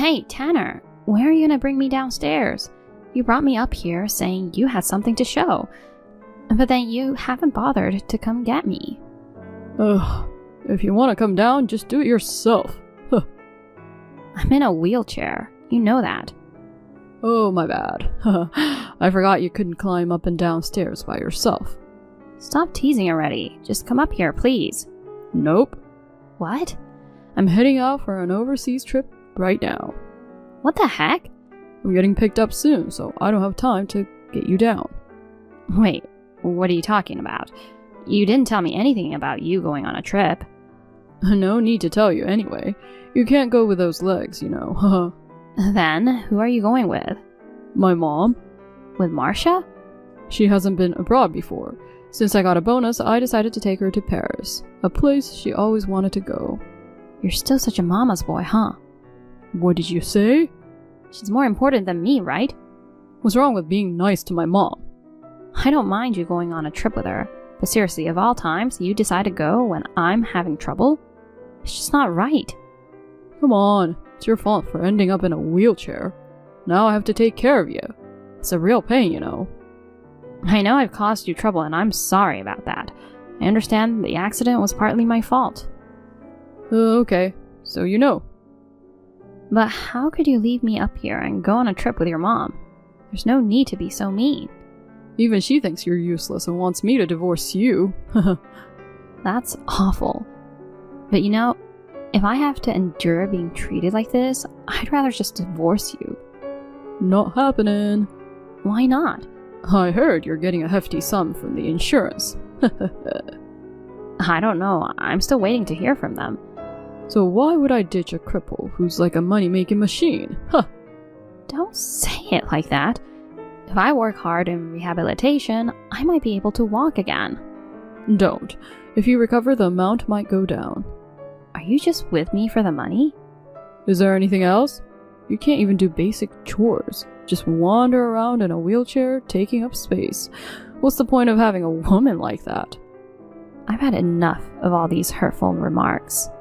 Hey, Tanner, where are you gonna bring me downstairs? You brought me up here saying you had something to show, but then you haven't bothered to come get me. Ugh, if you want to come down, just do it yourself. Huh. I'm in a wheelchair. You know that. Oh, my bad. I forgot you couldn't climb up and down stairs by yourself. Stop teasing already. Just come up here, please. Nope. What? I'm heading out for an overseas trip right now. What the heck? I'm getting picked up soon, so I don't have time to get you down. Wait, what are you talking about? You didn't tell me anything about you going on a trip. No need to tell you anyway. You can't go with those legs, you know. Then, who are you going with? My mom. With Marcia? She hasn't been abroad before. Since I got a bonus, I decided to take her to Paris, a place she always wanted to go. You're still such a mama's boy, huh? What did you say? She's more important than me, right? What's wrong with being nice to my mom? I don't mind you going on a trip with her, but seriously, of all times, you decide to go when I'm having trouble? It's just not right. Come on, it's your fault for ending up in a wheelchair. Now I have to take care of you. It's a real pain, you know. I know I've caused you trouble, and I'm sorry about that. I understand the accident was partly my fault. Okay, so you know. But how could you leave me up here and go on a trip with your mom? There's no need to be so mean. Even she thinks you're useless and wants me to divorce you. That's awful. But you know, if I have to endure being treated like this, I'd rather just divorce you. Not happening. Why not? I heard you're getting a hefty sum from the insurance. I don't know. I'm still waiting to hear from them. So why would I ditch a cripple who's like a money-making machine? Huh. Don't say it like that. If I work hard in rehabilitation, I might be able to walk again. Don't. If you recover, the amount might go down. Are you just with me for the money? Is there anything else? You can't even do basic chores. Just wander around in a wheelchair, taking up space. What's the point of having a woman like that? I've had enough of all these hurtful remarks.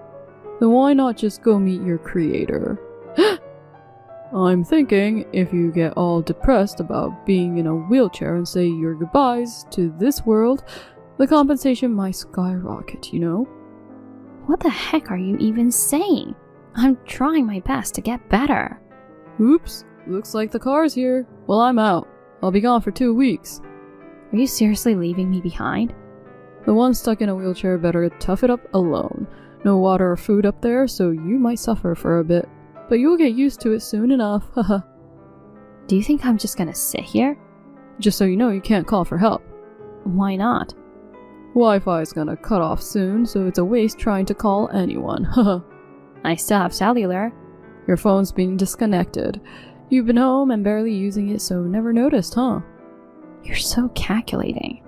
Then why not just go meet your creator? I'm thinking if you get all depressed about being in a wheelchair and say your goodbyes to this world, the compensation might skyrocket, you know? What the heck are you even saying? I'm trying my best to get better. Oops, looks like the car's here. Well, I'm out. I'll be gone for 2 weeks. Are you seriously leaving me behind? The one stuck in a wheelchair better tough it up alone. No water or food up there, so you might suffer for a bit. But you'll get used to it soon enough, haha. Do you think I'm just gonna sit here? Just so you know, you can't call for help. Why not? Wi-Fi is gonna cut off soon, so it's a waste trying to call anyone, haha. I still have cellular. Your phone's being disconnected. You've been home and barely using it, so never noticed, huh? You're so calculating.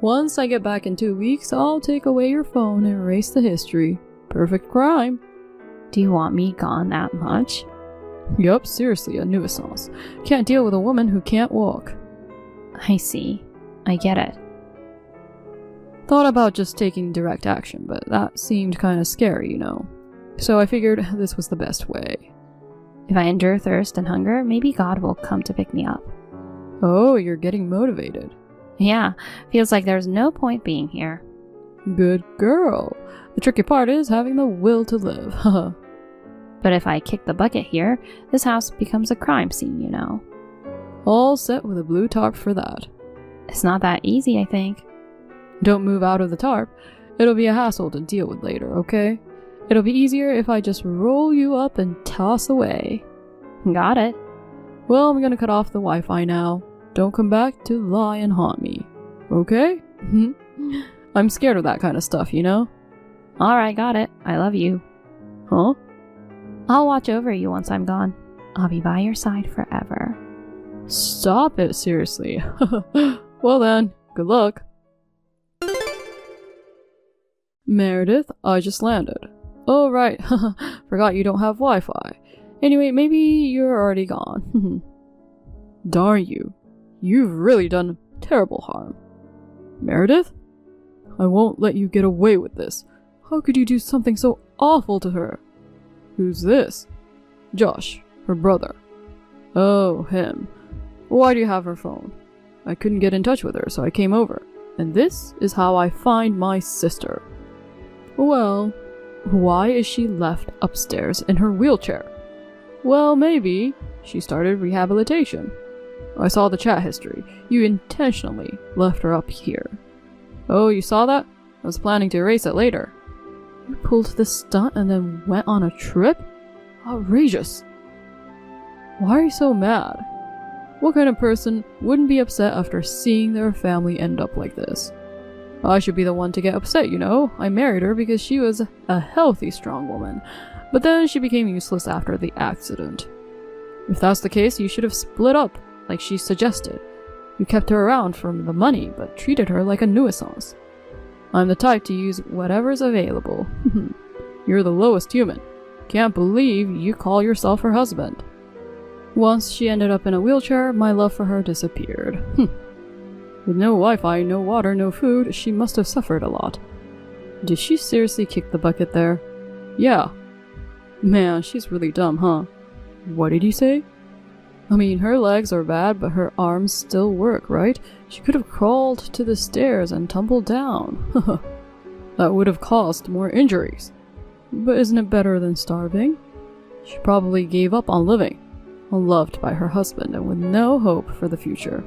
Once I get back in 2 weeks, I'll take away your phone and erase the history. Perfect crime. Do you want me gone that much? Yup, seriously, a nuisance. Can't deal with a woman who can't walk. I see. I get it. Thought about just taking direct action, but that seemed kinda scary, you know. So I figured this was the best way. If I endure thirst and hunger, maybe God will come to pick me up. Oh, you're getting motivated. Yeah, feels like there's no point being here. Good girl. The tricky part is having the will to live, haha. But if I kick the bucket here, this house becomes a crime scene, you know. All set with a blue tarp for that. It's not that easy, I think. Don't move out of the tarp. It'll be a hassle to deal with later, okay? It'll be easier if I just roll you up and toss away. Got it. Well, I'm gonna cut off the Wi-Fi now. Don't come back to lie and haunt me. Okay? I'm scared of that kind of stuff, you know? Alright, got it. I love you. Huh? I'll watch over you once I'm gone. I'll be by your side forever. Stop it, seriously. Well then, good luck. Meredith, I just landed. Oh right, forgot you don't have Wi-Fi. Anyway, maybe you're already gone. Darn you. You've really done terrible harm. Meredith? I won't let you get away with this. How could you do something so awful to her? Who's this? Josh, Her brother. Oh, him. Why do you have her phone? I couldn't get in touch with her, so I came over. And this is how I find my sister. Well, why is she left upstairs in her wheelchair? Well, maybe she started rehabilitation. I saw the chat history. You intentionally left her up here. Oh, you saw that? I was planning to erase it later. You pulled this stunt and then went on a trip? Outrageous. Why are you so mad? What kind of person wouldn't be upset after seeing their family end up like this? I should be the one to get upset, you know. I married her because she was a healthy, strong woman. But then she became useless after the accident. If that's the case, you should have split up, like she suggested. You kept her around for the money, but treated her like a nuisance. I'm the type to use whatever's available. You're the lowest human. Can't believe you call yourself her husband. Once she ended up in a wheelchair, my love for her disappeared. With no Wi-Fi, no water, no food, she must have suffered a lot. Did she seriously kick the bucket there? Yeah. Man, she's really dumb, huh? What did you say? I mean, her legs are bad, but her arms still work, right? She could have crawled to the stairs and tumbled down. That would have caused more injuries. But isn't it better than starving? She probably gave up on living, unloved by her husband and with no hope for the future.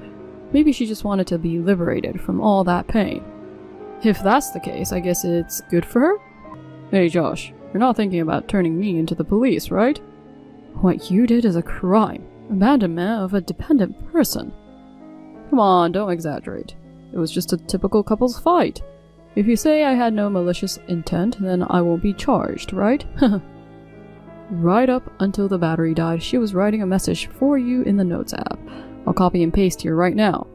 Maybe she just wanted to be liberated from all that pain. If that's the case, I guess it's good for her? Hey Josh, you're not thinking about turning me into the police, right? What you did is a crime. Abandonment of a dependent person. Come on, don't exaggerate. It was just a typical couple's fight. If you say I had no malicious intent, then I won't be charged, right? Right up until the battery died, she was writing a message for you in the Notes app. I'll copy and paste here right now.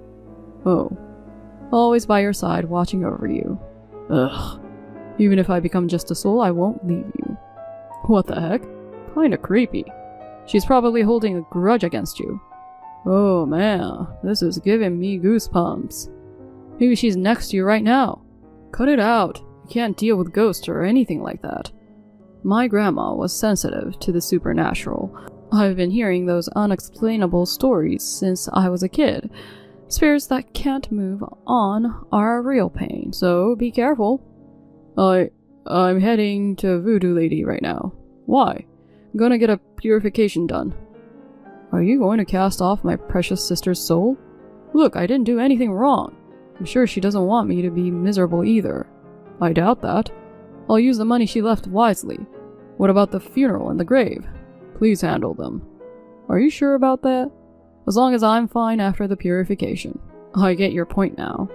Oh. Always by your side, watching over you. Ugh. Even if I become just a soul, I won't leave you. What the heck? Kinda creepy. She's probably holding a grudge against you. Oh man, this is giving me goosebumps. Maybe she's next to you right now. Cut it out. You can't deal with ghosts or anything like that. My grandma was sensitive to the supernatural. I've been hearing those unexplainable stories since I was a kid. Spirits that can't move on are a real pain, so be careful. I'm heading to Voodoo Lady right now. Why? I'm gonna get a purification done. Are you going to cast off my precious sister's soul? Look, I didn't do anything wrong. I'm sure she doesn't want me to be miserable either. I doubt that. I'll use the money she left wisely. What about the funeral and the grave? Please handle them. Are you sure about that? As long as I'm fine after the purification. I get your point now.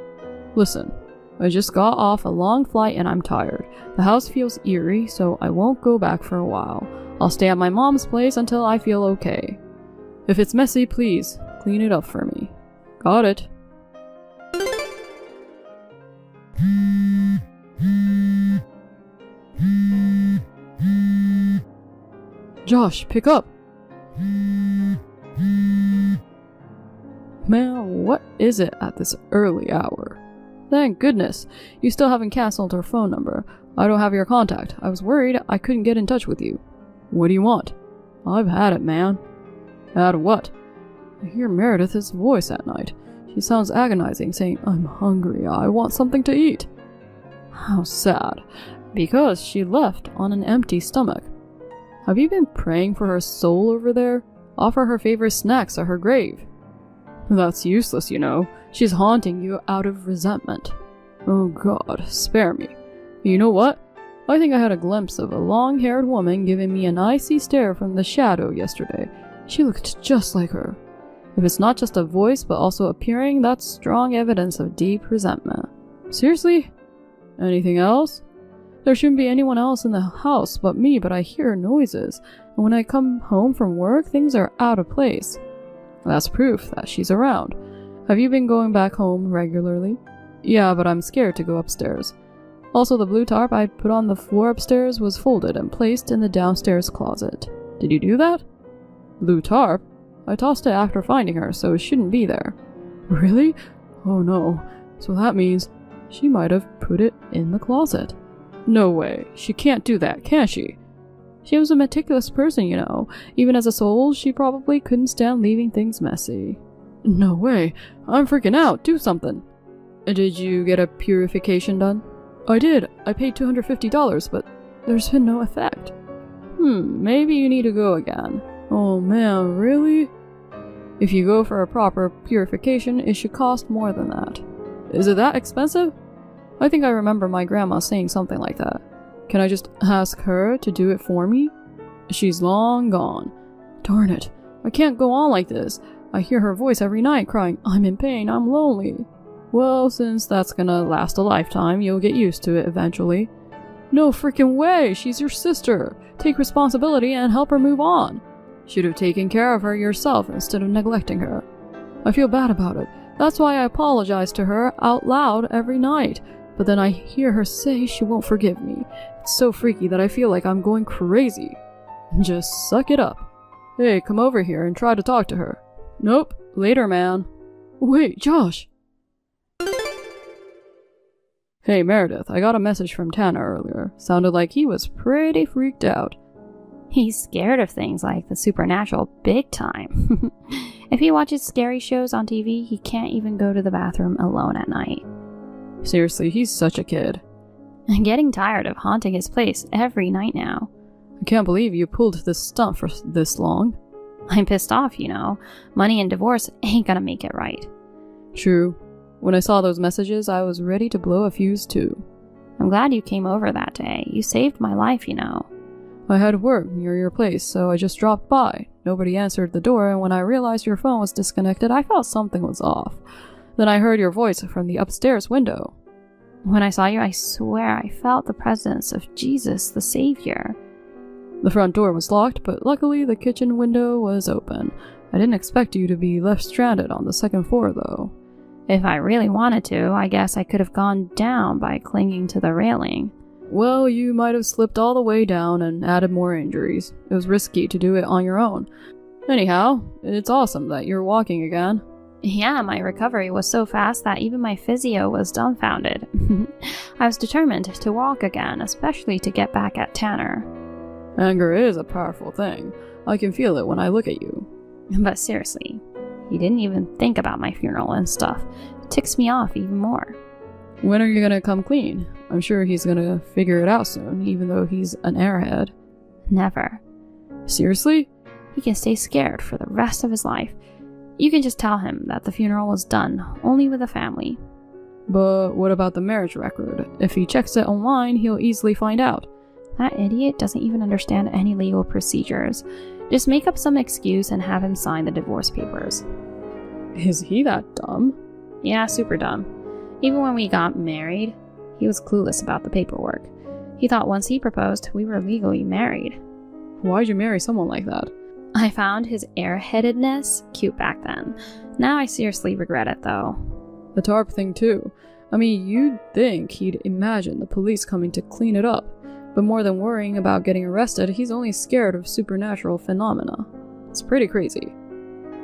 Listen, I just got off a long flight and I'm tired. The house feels eerie, so I won't go back for a while. I'll stay at my mom's place until I feel okay. If it's messy, please clean it up for me. Got it. Josh, pick up! Man, what is it at this early hour? Thank goodness, you still haven't canceled her phone number. I don't have your contact. I was worried I couldn't get in touch with you. What do you want? I've had it, man. Had what? I hear Meredith's voice at night. She sounds agonizing, saying, I'm hungry, I want something to eat. How sad. Because she left on an empty stomach. Have you been praying for her soul over there? Offer her favorite snacks at her grave. That's useless, you know. She's haunting you out of resentment. Oh God, spare me. You know what? I think I had a glimpse of a long-haired woman giving me an icy stare from the shadow yesterday. She looked just like her. If it's not just a voice but also appearing, that's strong evidence of deep resentment. Seriously? Anything else? There shouldn't be anyone else in the house but me, but I hear noises, and when I come home from work, things are out of place. That's proof that she's around. Have you been going back home regularly? Yeah, but I'm scared to go upstairs. Also, the blue tarp I put on the floor upstairs was folded and placed in the downstairs closet. Did you do that? Blue tarp? I tossed it after finding her, so it shouldn't be there. Really? Oh no. So that means she might have put it in the closet. No way. She can't do that, can she? She was a meticulous person, you know. Even as a soul, she probably couldn't stand leaving things messy. No way. I'm freaking out. Do something. Did you get a purification done? I did. I paid $250, but there's been no effect. Maybe you need to go again. Oh man, really? If you go for a proper purification, it should cost more than that. Is it that expensive? I think I remember my grandma saying something like that. Can I just ask her to do it for me? She's long gone. Darn it. I can't go on like this. I hear her voice every night crying, I'm in pain, I'm lonely. Well, since that's gonna last a lifetime, you'll get used to it eventually. No freaking way! She's your sister! Take responsibility and help her move on. Should have taken care of her yourself instead of neglecting her. I feel bad about it. That's why I apologize to her out loud every night. But then I hear her say she won't forgive me. It's so freaky that I feel like I'm going crazy. Just suck it up. Hey, come over here and try to talk to her. Nope. Later, man. Wait, Josh! Hey, Meredith, I got a message from Tanner earlier. Sounded like he was pretty freaked out. He's scared of things like the supernatural big time. If he watches scary shows on TV, he can't even go to the bathroom alone at night. Seriously, he's such a kid. I'm getting tired of haunting his place every night now. I can't believe you pulled this stunt for this long. I'm pissed off, you know. Money and divorce ain't gonna make it right. True. When I saw those messages, I was ready to blow a fuse too. I'm glad you came over that day. You saved my life, you know. I had work near your place, so I just dropped by. Nobody answered the door, and when I realized your phone was disconnected, I felt something was off. Then I heard your voice from the upstairs window. When I saw you, I swear I felt the presence of Jesus, the Savior. The front door was locked, but luckily the kitchen window was open. I didn't expect you to be left stranded on the second floor, though. If I really wanted to, I guess I could have gone down by clinging to the railing. Well, you might have slipped all the way down and added more injuries. It was risky to do it on your own. Anyhow, it's awesome that you're walking again. Yeah, my recovery was so fast that even my physio was dumbfounded. I was determined to walk again, especially to get back at Tanner. Anger is a powerful thing. I can feel it when I look at you. But seriously, he didn't even think about my funeral and stuff. It ticks me off even more. When are you gonna come clean? I'm sure he's gonna figure it out soon, even though he's an airhead. Never. Seriously? He can stay scared for the rest of his life. You can just tell him that the funeral was done, only with the family. But what about the marriage record? If he checks it online, he'll easily find out. That idiot doesn't even understand any legal procedures. Just make up some excuse and have him sign the divorce papers. Is he that dumb? Yeah, super dumb. Even when we got married, he was clueless about the paperwork. He thought once he proposed, we were legally married. Why'd you marry someone like that? I found his airheadedness cute back then. Now I seriously regret it, though. The tarp thing, too. I mean, you'd think he'd imagine the police coming to clean it up. But more than worrying about getting arrested, he's only scared of supernatural phenomena. It's pretty crazy.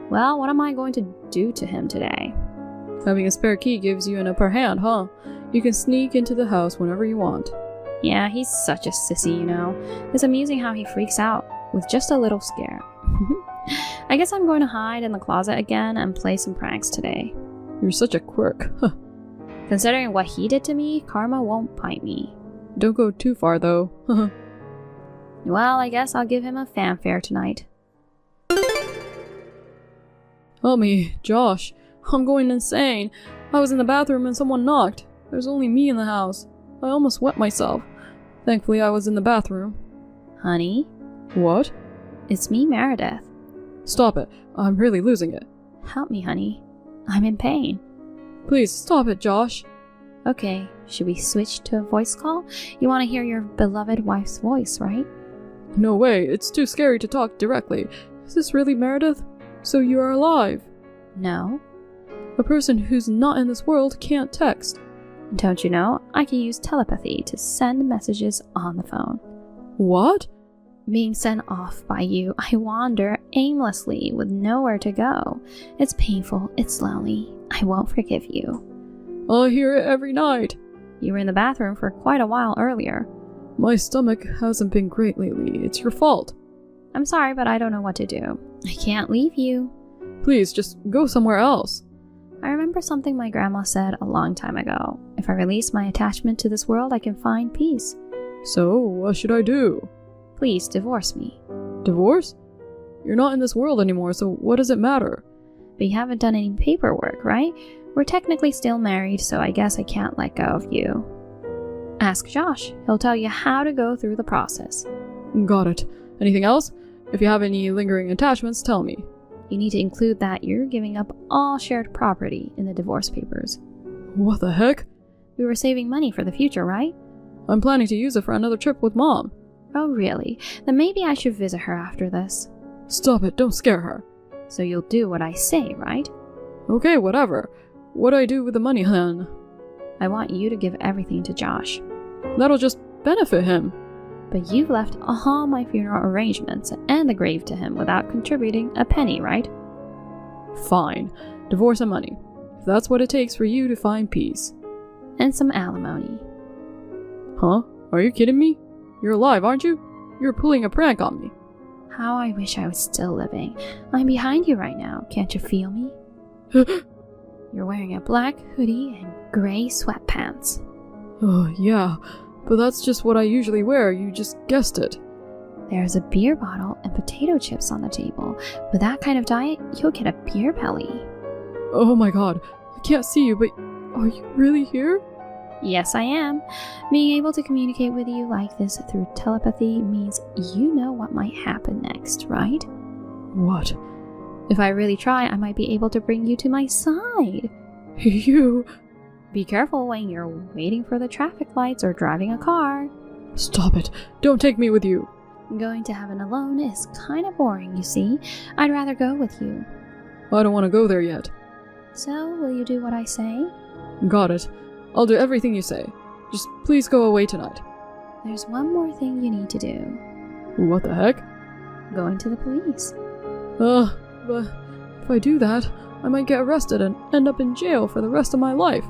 Well, what am I going to do to him today? Having a spare key gives you an upper hand, huh? You can sneak into the house whenever you want. Yeah, he's such a sissy, you know. It's amusing how he freaks out with just a little scare. I guess I'm going to hide in the closet again and play some pranks today. You're such a quirk. Considering what he did to me, karma won't bite me. Don't go too far, though. Well, I guess I'll give him a fanfare tonight. Help me, Josh. I'm going insane. I was in the bathroom and someone knocked. There's only me in the house. I almost wet myself. Thankfully, I was in the bathroom. Honey? What? It's me, Meredith. Stop it. I'm really losing it. Help me, honey. I'm in pain. Please, stop it, Josh. Okay, should we switch to a voice call? You want to hear your beloved wife's voice, right? No way, it's too scary to talk directly. Is this really Meredith? So you are alive? No. A person who's not in this world can't text. Don't you know, I can use telepathy to send messages on the phone. What? Being sent off by you, I wander aimlessly with nowhere to go. It's painful, it's lonely. I won't forgive you. I hear it every night. You were in the bathroom for quite a while earlier. My stomach hasn't been great lately. It's your fault. I'm sorry, but I don't know what to do. I can't leave you. Please, just go somewhere else. I remember something my grandma said a long time ago. If I release my attachment to this world, I can find peace. So, what should I do? Please, divorce me. Divorce? You're not in this world anymore, so what does it matter? But you haven't done any paperwork, right? We're technically still married, so I guess I can't let go of you. Ask Josh. He'll tell you how to go through the process. Got it. Anything else? If you have any lingering attachments, tell me. You need to include that you're giving up all shared property in the divorce papers. What the heck? We were saving money for the future, right? I'm planning to use it for another trip with Mom. Oh, really? Then maybe I should visit her after this. Stop it, don't scare her. So you'll do what I say, right? Okay, whatever. What do I do with the money, then? I want you to give everything to Josh. That'll just benefit him. But you've left all my funeral arrangements and the grave to him without contributing a penny, right? Fine. Divorce and money. If that's what it takes for you to find peace. And some alimony. Huh? Are you kidding me? You're alive, aren't you? You're pulling a prank on me. How I wish I was still living. I'm behind you right now. Can't you feel me? You're wearing a black hoodie and gray sweatpants. Oh, yeah. But that's just what I usually wear. You just guessed it. There's a beer bottle and potato chips on the table. With that kind of diet, you'll get a beer belly. Oh my god. I can't see you, but are you really here? Yes, I am. Being able to communicate with you like this through telepathy means you know what might happen next, right? What? If I really try, I might be able to bring you to my side. You... Be careful when you're waiting for the traffic lights or driving a car. Stop it. Don't take me with you. Going to heaven alone is kind of boring, you see. I'd rather go with you. I don't want to go there yet. So, will you do what I say? Got it. I'll do everything you say. Just please go away tonight. There's one more thing you need to do. What the heck? Going to the police. But if I do that, I might get arrested and end up in jail for the rest of my life.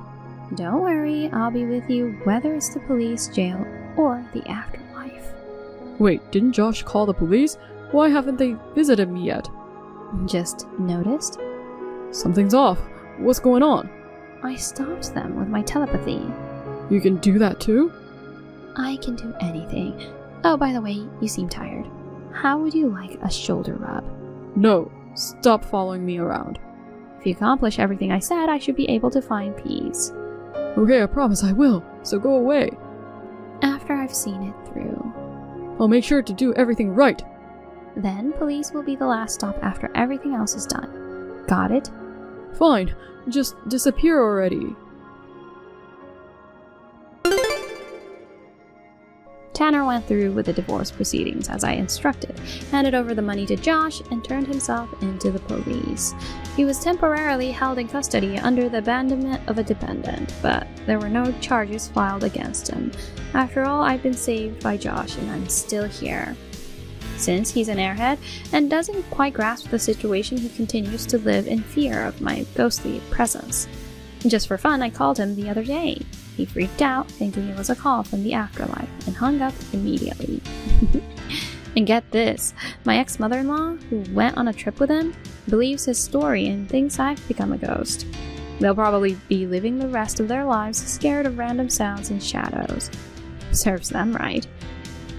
Don't worry, I'll be with you whether it's the police, jail, or the afterlife. Wait, didn't Josh call the police? Why haven't they visited me yet? Just noticed? Something's off. What's going on? I stopped them with my telepathy. You can do that too? I can do anything. Oh, by the way, you seem tired. How would you like a shoulder rub? No. Stop following me around. If you accomplish everything I said, I should be able to find peace. Okay, I promise I will. So go away. After I've seen it through. I'll make sure to do everything right. Then police will be the last stop after everything else is done. Got it? Fine. Just disappear already. Tanner went through with the divorce proceedings as I instructed, handed over the money to Josh, and turned himself into the police. He was temporarily held in custody under the abandonment of a dependent, but there were no charges filed against him. After all, I've been saved by Josh and I'm still here. Since he's an airhead and doesn't quite grasp the situation, he continues to live in fear of my ghostly presence. Just for fun, I called him the other day. He freaked out, thinking it was a call from the afterlife, and hung up immediately. And get this, my ex-mother-in-law, who went on a trip with him, believes his story and thinks I've become a ghost. They'll probably be living the rest of their lives scared of random sounds and shadows. Serves them right.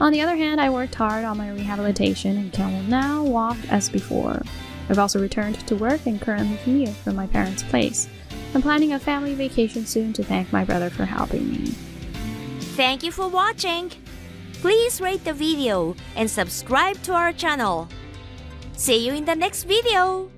On the other hand, I worked hard on my rehabilitation and can now walk as before. I've also returned to work and currently commute from my parents' place. I'm planning a family vacation soon to thank my brother for helping me. Thank you for watching. Please rate the video and subscribe to our channel. See you in the next video.